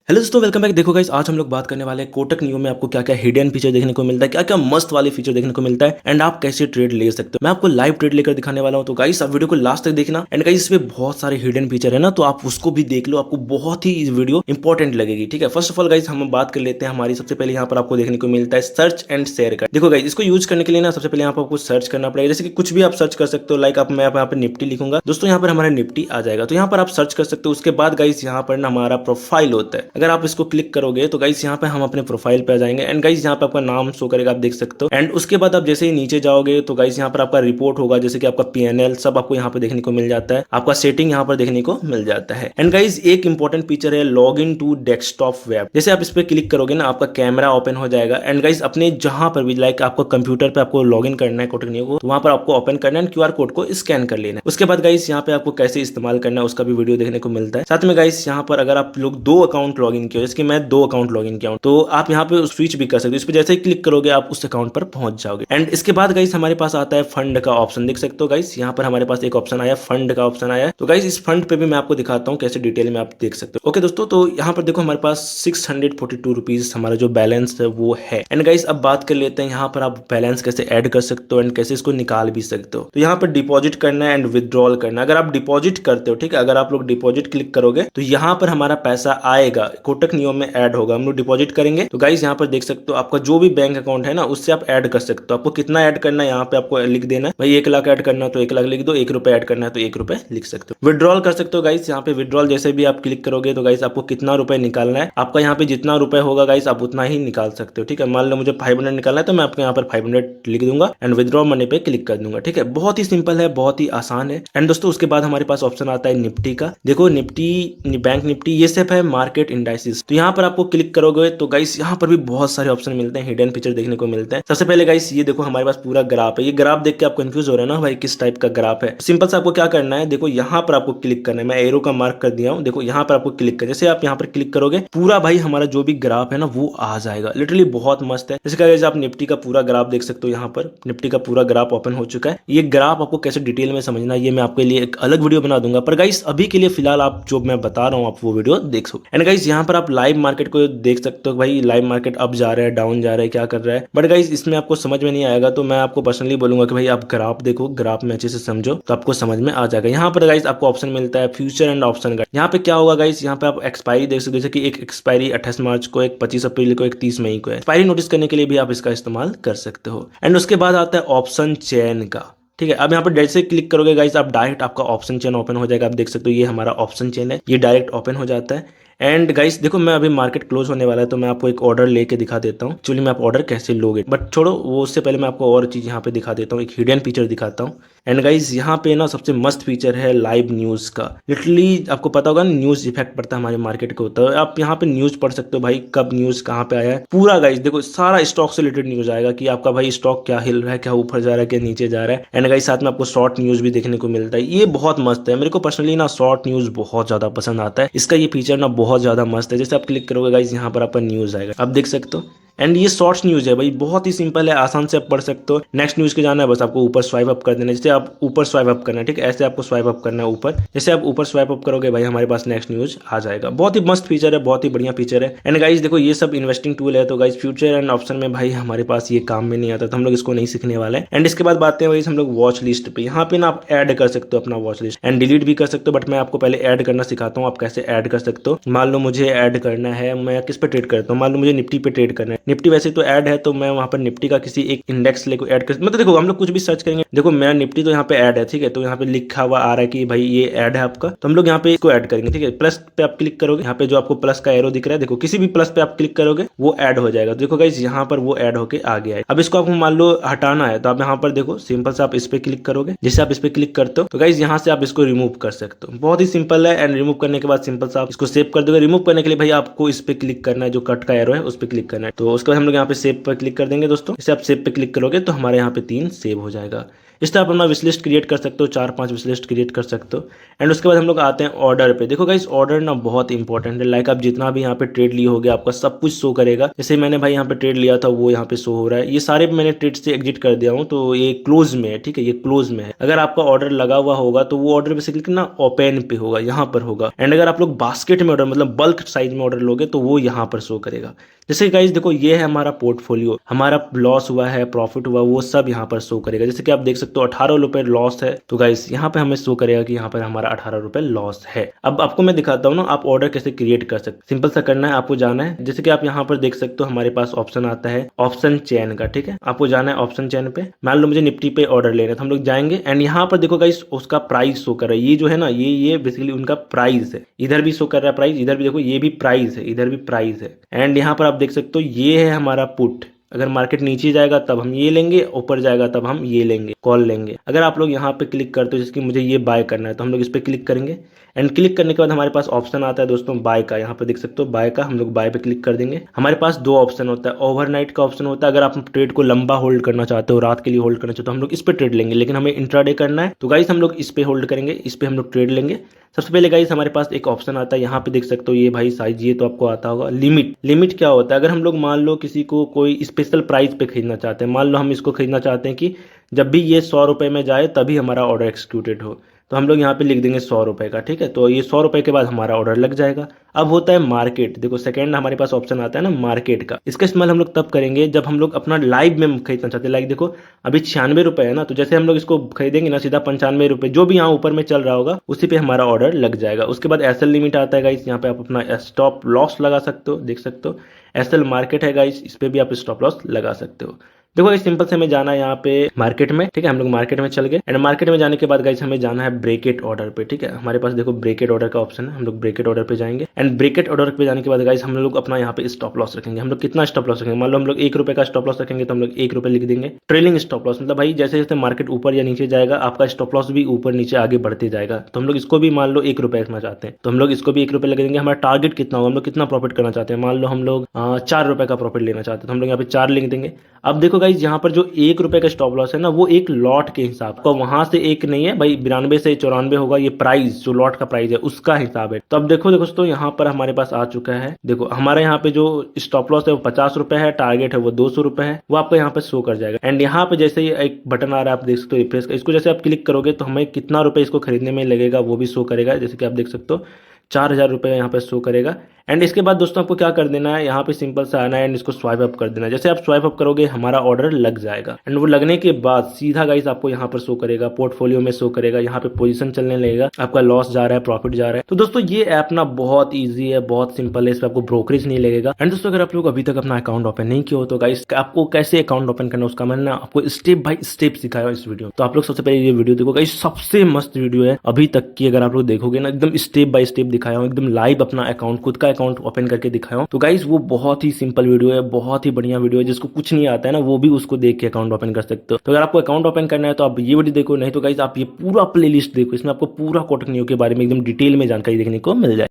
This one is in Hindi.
हेलो दोस्तों, वेलकम बैक। देखो गाइस, आज हम लोग बात करने वाले हैं कोटक नियो में आपको क्या क्या हिडन फीचर देखने को मिलता है, क्या क्या मस्त वाले फीचर देखने को मिलता है एंड आप कैसे ट्रेड ले सकते हो। मैं आपको लाइव ट्रेड लेकर दिखाने वाला हूं, तो गाइस आप वीडियो को लास्ट तक देखना। एंड गाइस इसमें बहुत सारे हिडन फीचर है ना, तो आप उसको भी देख लो, आपको बहुत ही इस वीडियो इंपॉर्टेंट लगेगी। ठीक है, फर्स्ट ऑफ ऑल गाइस हम बात कर लेते हैं हमारी। सबसे पहले यहाँ पर आपको देखने को मिलता है सर्च एंड शेयर का। देखो गाइस, इसको यूज करने के लिए ना सबसे पहले यहाँ पर आपको सर्च करना पड़ेगा। जैसे कि कुछ भी आप सर्च कर सकते हो, लाइक आप मैं यहाँ पर निफ्टी लिखूंगा दोस्तों, यहाँ पर हमारा निफ्टी आ जाएगा। तो यहाँ पर आप सर्च कर सकते हो। उसके बाद गाइस यहाँ पर ना हमारा प्रोफाइल होता है। अगर आप इसको क्लिक करोगे तो गाइस यहाँ पे हम अपने प्रोफाइल पे आ जाएंगे। एंड गाइस यहाँ पे आपका नाम शो करेगा, आप देख सकते हो। एंड उसके बाद आप जैसे ही नीचे जाओगे तो गाइस यहाँ पर आपका रिपोर्ट होगा, जैसे कि आपका पीएनएल सब आपको यहाँ पे देखने को मिल जाता है। आपका सेटिंग यहाँ पर देखने को मिल जाता है। एंड गाइस एक इंपॉर्टेंट फीचर है log in to desktop web. जैसे आप इस पे क्लिक करोगे ना, आपका कैमरा ओपन हो जाएगा। एंड गाइस अपने जहां पर भी लाइक आपको कंप्यूटर पे आपको लॉग इन करना है कोटक नियो को, तो वहां पर आपको ओपन करना है, क्यूआर कोड को स्कैन कर लेना है। उसके बाद गाइस यहाँ पे आपको कैसे इस्तेमाल करना है उसका भी वीडियो देखने को मिलता है। साथ में गाइस यहाँ पर अगर आप लोग 2 अकाउंट लॉग इन किया, जैसे कि मैं 2 अकाउंट लॉग इन किया हूं, तो आप यहाँ पे स्विच भी कर सकते हो। इस पे जैसे ही क्लिक करोगे आप उस अकाउंट पर पहुंच जाओगे। एंड इसके बाद गाइस हमारे पास आता है फंड का ऑप्शन, देख सकते हो गाइस यहाँ पर हमारे पास एक ऑप्शन आया, फंड का ऑप्शन आया है। तो गाइस इस फंड पे भी मैं आपको दिखाता हूँ कैसे डिटेल में आप देख सकते हो। ओके दोस्तों, तो यहाँ पर देखो हमारे पास 642 रुपीज हमारा जो बैलेंस है वो है। एंड गाइस अब बात कर लेते हैं यहाँ पर आप बैलेंस कैसे ऐड कर सकते हो एंड कैसे इसको निकाल भी सकते हो। तो यहाँ पर डिपॉजिट करना है एंड विदड्रॉल करना है। अगर आप डिपॉजिट करते हो, ठीक है, अगर आप लोग डिपॉजिट क्लिक करोगे तो यहाँ पर हमारा पैसा आएगा, कोटक नियो में ऐड होगा। हम लोग डिपॉजिट करेंगे तो गाइस यहाँ पर देख सकते हो आपका जो भी बैंक अकाउंट है ना उससे आप ऐड कर सकते हो। आपको कितना ऐड करना है यहाँ पे आपको लिख देना है। भाई 1 लाख ऐड करना है तो 1 लाख लिख दो, 1 रुपए ऐड करना है तो 1 रुपए लिख सकते हो। विड्रॉल कर सकते हो गाइस, यहाँ पे विड्रॉल जैसे भी आप क्लिक करोगे तो गाइस आपको कितना रुपए निकालना है, आपका यहाँ पे जितना रुपए होगा गाइस आप उतना ही निकाल सकते हो। ठीक है, मान लो मुझे 500 निकालना है तो मैं आपको यहाँ पर 500 लिख दूंगा एंड विद्रॉ मनी पे क्लिक कर दूंगा। ठीक है, बहुत ही सिंपल है, बहुत ही आसान है। एंड दोस्तों उसके बाद हमारे पास ऑप्शन आता है निफ्टी का। देखो निफ्टी, बैंक निफ्टी, ये सब है मार्केट इंडाइसिस। तो यहाँ पर आपको क्लिक करोगे तो गाइस यहाँ पर भी बहुत सारे ऑप्शन मिलते हैं, हिडन फीचर देखने को मिलते हैं। सबसे पहले गाइस ये देखो हमारे पास पूरा ग्राफ है। ये ग्राफ देख के आप कंफ्यूज हो रहे हैं ना भाई किस टाइप का ग्राफ है। सिंपल से आपको क्या करना है, देखो यहाँ पर आपको क्लिक करना है। मैं एरो का मार्क कर दिया हूँ, देखो यहाँ पर आपको क्लिक कर, जैसे आप यहाँ पर क्लिक करोगे पूरा भाई हमारा जो भी ग्राफ है ना वो आ जाएगा। लिटरली बहुत मस्त है। जैसे गाइस आप निफ्टी का पूरा ग्राफ देख सकते हो, यहाँ पर निफ्टी का पूरा ग्राफ ओपन हो चुका है। ये ग्राफ आपको कैसे डिटेल में समझना है ये मैं आपके लिए एक अलग वीडियो बना दूंगा, पर गाइस अभी के लिए फिलहाल आप जो मैं बता रहा हूँ आप वो वीडियो देख सकते। एंड गाइस यहाँ पर आप लाइव मार्केट को देख सकते हो, भाई लाइव मार्केट अप जा रहा है, डाउन जा रहा है, क्या कर रहा है। बट गाइस इसमें आपको समझ में नहीं आएगा, तो मैं आपको पर्सनली बोलूंगा कि भाई आप ग्राफ देखो, ग्राफ में अच्छे से समझो तो आपको समझ में आ जाएगा। यहाँ पर गाइस आपको ऑप्शन मिलता है फ्यूचर एंड ऑप्शन का। यहाँ पे क्या होगा गाइस, यहाँ पे आप एक्सपायरी देख सकते हो, जैसे कि एक एक्सपायरी 28 मार्च को, एक 25 अप्रैल को, एक 30 मई को है। एक्सपायरी नोटिस करने के लिए भी आप इसका इस्तेमाल कर सकते हो। एंड उसके बाद आता है ऑप्शन चेन का। ठीक है, अब यहाँ पर जैसे क्लिक करोगे गाइस आप डायरेक्ट आपका ऑप्शन चेन ओपन हो जाएगा। आप देख सकते हो ये हमारा ऑप्शन चेन है, ये डायरेक्ट ओपन हो जाता है। एंड गाइस देखो मैं अभी मार्केट क्लोज होने वाला है तो मैं आपको एक ऑर्डर लेके दिखा देता हूँ। एक्चुअली मैं आप ऑर्डर कैसे लोगे, बट छोड़ो वो, उससे पहले मैं आपको और चीज यहाँ पे दिखा देता हूँ, एक हिडन फीचर दिखाता हूँ। एंड गाइस यहाँ पे ना सबसे मस्त फीचर है लाइव न्यूज का। लिटरली आपको पता होगा न्यूज इफेक्ट पड़ता है हमारे मार्केट के ऊपर। आप यहाँ पे न्यूज पढ़ सकते हो भाई, कब न्यूज कहाँ पे आया है पूरा। गाइस देखो सारा स्टॉक से रिलेटेड न्यूज आएगा कि आपका भाई स्टॉक क्या हिल रहा है, क्या ऊपर जा रहा है, क्या नीचे जा रहा है। एंड गाइस साथ में आपको शॉर्ट न्यूज भी देखने को मिलता है। ये बहुत मस्त है, मेरे को पर्सनली ना शॉर्ट न्यूज बहुत ज्यादा पसंद आता है। इसका ये फीचर ना बहुत ज्यादा मस्त है। जैसे आप क्लिक करोगे गाइस यहाँ पर आपका न्यूज आएगा, आप देख सकते हो। एंड ये शॉर्ट्स न्यूज है भाई, बहुत ही सिंपल है, आसान से आप पढ़ सकते हो। नेक्स्ट न्यूज के जाना है, बस आपको ऊपर स्वाइप अप कर देना है। जैसे आप ऊपर स्वाइप अप करना है, ठीक है, ऐसे आपको स्वाइप अप करना है ऊपर। जैसे आप ऊपर स्वाइप अप करोगे भाई हमारे पास नेक्स्ट न्यूज आ जाएगा। बहुत ही मस्त फीचर है, बहुत ही बढ़िया फीचर है। एंड गाइस देखो ये सब इन्वेस्टिंग टूल है, तो गाइस फ्यूचर एंड ऑप्शन में भाई हमारे पास ये काम में नहीं आता, तो हम लोग इसको नहीं सीखने वाले हैं। एंड इसके बाद बात है हम लोग वॉच लिस्ट पे। यहाँ पे ना आप ऐड कर सकते हो अपना वॉच लिस्ट एंड डिलीट भी कर सकते हो, बट मैं आपको पहले ऐड करना सिखाता हूँ आप कैसे ऐड कर सकते हो। मान लो मुझे ऐड करना है, मैं किस पे ट्रेड करता हूँ, मान लो मुझे निफ्टी पे ट्रेड करना है। निफ्टी वैसे तो ऐड है, तो मैं वहां पर निफ्टी का किसी एक इंडेक्स लेको ऐड कर, मतलब देखो हम लोग कुछ भी सर्च करेंगे। देखो मेरा निफ्टी तो यहाँ पे ऐड है, ठीक है, तो यहाँ पे लिखा हुआ आ रहा है कि भाई ये ऐड है आपका, तो हम लोग यहाँ पे इसको ऐड करेंगे। ठीक है, प्लस पे आप क्लिक करोगे, यहाँ पे जो आपको प्लस का एरो दिख रहा है, देखो किसी भी प्लस पे आप क्लिक करोगे वो ऐड हो जाएगा। देखो गाइस यहाँ पर वो ऐड होके आ गया है। अब इसको आपको मान लो हटाना है, तो आप यहाँ पर देखो सिंपल से आप इस पे क्लिक करोगे। जैसे आप इस पे क्लिक करते हो तो गाइस यहाँ से आप इसको रिमूव कर सकते हो। बहुत ही सिंपल है। एंड रिमूव करने के बाद सिंपल से आप इसको सेव कर दोगे। रिमूव करने के लिए भाई आपको इस पे क्लिक करना है, जो कट का एरो है उस पे क्लिक करना है। तो उसके बाद हम लोग यहाँ पे सेव पर क्लिक कर देंगे दोस्तों। जैसे आप सेव पे क्लिक करोगे तो हमारे यहाँ पे 3 सेव हो जाएगा। इस तरह आप अपना विशलिस्ट क्रिएट कर सकते हो, 4-5 विशलिस्ट क्रिएट कर सकते हो। एंड उसके बाद हम लोग आते हैं ऑर्डर पे। देखो गाइस ऑर्डर ना बहुत इंपॉर्टेंट है। लाइक आप जितना भी यहाँ पे ट्रेड लिए होगे आपका सब कुछ शो करेगा। जैसे मैंने भाई यहाँ पे ट्रेड लिया था वो यहाँ पे शो हो रहा है। ये सारे मैंने ट्रेड से एग्जिट कर दिया हूँ, तो ये क्लोज में है, ठीक है, ये क्लोज में है। अगर आपका ऑर्डर लगा हुआ होगा तो वो ऑर्डर बेसिकली ना ओपन पे होगा, यहाँ पर होगा। एंड अगर आप लोग बास्केट में ऑर्डर मतलब बल्क साइज में ऑर्डर लोगे तो वो यहाँ पर शो करेगा। जैसे गाइस देखो ये है हमारा पोर्टफोलियो, हमारा लॉस हुआ है, प्रॉफिट हुआ, वो सब यहाँ पर शो करेगा। जैसे कि आप देख सकते हो 18 रुपए लॉस है, तो गाइस यहाँ पे हमें शो करेगा कि यहाँ पर हमारा 18 रुपए लॉस है। अब आपको मैं दिखाता हूँ ना आप ऑर्डर कैसे क्रिएट कर सकते। सिंपल सा करना है, आपको जाना है, जैसे कि आप यहाँ पर देख सकते हो हमारे पास ऑप्शन आता है ऑप्शन चेन का, ठीक है। आपको जाना है ऑप्शन चेन पे। मान लो मुझे निफ्टी पे ऑर्डर लेना है तो हम लोग जाएंगे एंड यहाँ पर देखो गाइस उसका प्राइस शो कर रहा है। ये जो है ना ये बेसिकली उनका प्राइस है। इधर भी शो कर रहा है प्राइस, इधर भी देखो ये भी प्राइस है, इधर भी प्राइस है। एंड यहाँ पर आप देख सकते हो ये है हमारा पुट। अगर मार्केट नीचे जाएगा तब हम ये लेंगे, ऊपर जाएगा तब हम ये लेंगे, कॉल लेंगे। अगर आप लोग यहाँ पे क्लिक करते हो जैसे कि मुझे ये बाय करना है तो हम लोग इस पे क्लिक करेंगे। एंड क्लिक करने के बाद हमारे पास ऑप्शन आता है दोस्तों बाय का। यहाँ पे देख सकते हो बाय का, हम लोग बाय पे क्लिक कर देंगे। हमारे पास दो ऑप्शन होता है, ओवरनाइट का ऑप्शन होता है। अगर आप ट्रेड को लंबा होल्ड करना चाहते हो, रात के लिए होल्ड करना चाहते हो, हम लोग इस पे ट्रेड लेंगे। लेकिन हमें इंट्राडे करना है तो गाइस हम लोग इस पे होल्ड करेंगे, इस पे हम लोग ट्रेड लेंगे। सबसे पहले गाइस हमारे पास एक ऑप्शन आता है, यहाँ पे देख सकते हो ये भाई साइज, ये तो आपको आता होगा लिमिट। लिमिट क्या होता है, अगर हम लोग मान लो किसी को कोई स्पेशल प्राइस पे खरीदना चाहते हैं, मान लो हम इसको खरीदना चाहते हैं कि जब भी ये 100 रुपए में जाए तभी हमारा ऑर्डर एक्सिक्यूटेड हो, तो हम लोग यहाँ पे लिख देंगे 100 रुपए का, ठीक है। तो ये 100 रुपए के बाद हमारा ऑर्डर लग जाएगा। अब होता है मार्केट। देखो सेकंड हमारे पास ऑप्शन आता है ना मार्केट का। इसका इस्तेमाल हम लोग तब करेंगे जब हम लोग अपना लाइव में खरीदना चाहते हैं। लाइक देखो अभी 96 रुपए है ना, तो जैसे हम लोग इसको खरीदेंगे ना सीधा 95 रुपए जो भी यहाँ ऊपर में चल रहा होगा उसी पे हमारा ऑर्डर लग जाएगा। उसके बाद एसएल लिमिट आता है गाइस, यहाँ पे आप अपना स्टॉप लॉस लगा सकते हो, देख सकते हो एसएल मार्केट है गाइस, इस पे भी आप स्टॉप लॉस लगा सकते हो। देखो इस सिंपल से हमें जाना है यहाँ पे मार्केट में, ठीक है। हम लोग मार्केट में चल गए एंड मार्केट में जाने के बाद गाइस हमें जाना है ब्रेकेट ऑर्डर पे, ठीक है। हमारे पास देखो ब्रेकेट ऑर्डर का ऑप्शन है, हम लोग ब्रेकेट ऑर्डर पे जाएंगे। एंड ब्रेकेट ऑर्डर पे जाने के बाद गाइस हम लोग अपना यहाँ पे स्टॉप लॉस रखेंगे। हम लोग कितना स्टॉप लॉस रखेंगे, मान लो हम लोग 1 रुपए का स्टॉप लॉस रखेंगे तो हम लोग 1 रुपए लिख देंगे। ट्रेलिंग स्टॉप लॉस मतलब भाई जैसे जैसे मार्केट ऊपर या नीचे जाएगा आपका स्टॉप लॉस भी ऊपर नीचे आगे बढ़ते जाएगा। तो हम लोग इसको भी मान लो 1 रुपए रखना चाहते हैं तो हम लोग इसको भी 1 रुपए लगा देंगे। हमारा टारगेट कितना होगा, हम लोग कितना प्रॉफिट करना चाहते हैं, मान लो हम लोग 4 रुपए का प्रॉफिट लेना चाहते हैं तो हम लोग यहाँ पे 4 लिख देंगे। अब देखो गाइस यहाँ पर जो 1 रुपए का स्टॉप लॉस है ना वो एक लॉट के हिसाब का, वहां से एक नहीं है भाई, 92 से 94 होगा। ये प्राइस जो लॉट का प्राइस है उसका हिसाब है। तो अब देखो दोस्तों यहाँ पर हमारे पास आ चुका है। देखो हमारे यहाँ पे जो स्टॉप लॉस है वो 50 रुपए है, टारगेट है वो 200 रुपए है, वो आपको यहाँ पे शो कर जाएगा। एंड यहाँ पे जैसे ही एक बटन आ रहा है आप देख सकते हो रिफ्रेश का, इसको जैसे आप क्लिक करोगे तो हमें कितना रुपए इसको खरीदने में लगेगा वो भी शो करेगा। जैसे कि आप देख सकते हो 4000 रुपए यहाँ पे शो करेगा। एंड इसके बाद दोस्तों आपको क्या कर देना है, यहाँ पे सिंपल सा आना है एंड इसको स्वाइप अप कर देना है। जैसे आप स्वाइप अप करोगे हमारा ऑर्डर लग जाएगा। एंड वो लगने के बाद सीधा गाइस आपको यहाँ पर शो करेगा, पोर्टफोलियो में शो करेगा, यहाँ पे पोजीशन चलने लगेगा, आपका लॉस जा रहा है, प्रॉफिट जा रहा है। तो दोस्तों ये ऐप ना बहुत ईजी है, बहुत सिंपल है, इस पर आपको ब्रोकरेज नहीं लगेगा। एंड दोस्तों अगर आप लोग अभी तक अपना अकाउंट ओपन नहीं किया हो तो गाइस आपको कैसे अकाउंट ओपन करना है उसका मैंने आपको स्टेप बाय स्टेप सिखाया इस वीडियो। तो आप लोग सबसे पहले ये वीडियो देखो गाइस, सबसे मस्त वीडियो है अभी तक की। अगर आप लोग देखोगे ना एकदम स्टेप बाय स्टेप दिखाया हूँ, एकदम लाइव अपना अकाउंट खुद का अकाउंट ओपन करके दिखाया हूं। तो गाइस वो बहुत ही सिंपल वीडियो है, बहुत ही बढ़िया वीडियो है। जिसको कुछ नहीं आता है ना वो भी उसको देख के अकाउंट ओपन कर सकते हो। तो अगर आपको अकाउंट ओपन करना है तो आप ये वीडियो देखो, नहीं तो गाइस आप ये पूरा प्लेलिस्ट देखो, इसमें आपको पूरा कोटक न्यू के बारे में एकदम डिटेल में जानकारी देखने को मिल जाए।